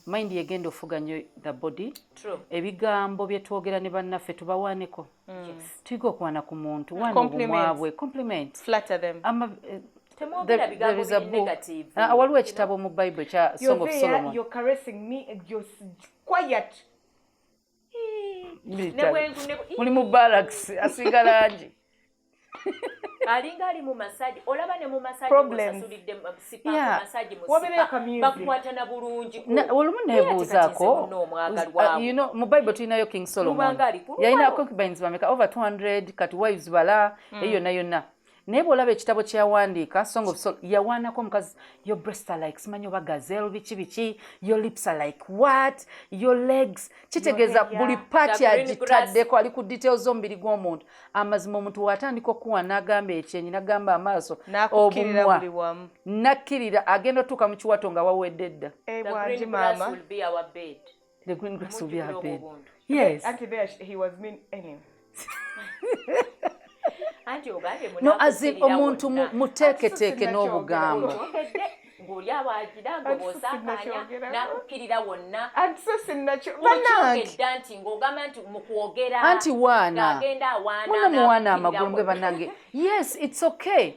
mind yegenda ofuga nnyo the body. True. Ebigambo bye twogera ne bannaffe tubawaaneko. Tuyiga okuwaana ku muntu. Waana obumwabwe. Compliment. Flatter them. There is a book. Waliwo ekitabo mu Bible kya Song of Solomon. You're caressing me and you're quiet. Muli mu barracks asinga langi. Alinga ali mu massage olaba ne mu massage musasulidde sipa massage mu bakwatana bulungi olumu nebuuzaako mu Bible tulinayo King Solomon yalina concubines bameka over 200 kati wives bala eyo yonna naye bw'olaba ekitabo kye yawandiika Song of Solomon yawaanako omukazi your breasts are like simanyi oba gazelle biki your lips are like what your legs kitegeeza buli paati agitaddeko ali ku details z'omubiri gw'omuntu amazima omuntu watandika okuwa n'agamba ekyenyi n'agamba amaaso obumwa nakkirira agenda otuuka mu kiwato nga wawedde dda the green grass will be our bed. Yes. Until there he was mean anyway. No, as in omuntu muteeketeeke n'obugambo. Ng'olyaba agira ng'osakanya n'akukkirira wonna. Anti so sinnakyo. Okyogedda nti ng'ogamba nti mu kwogera. Anti waana. Ng'agenda awaana. Muna muwaana amagulu mwe bannange. Yes, it's okay.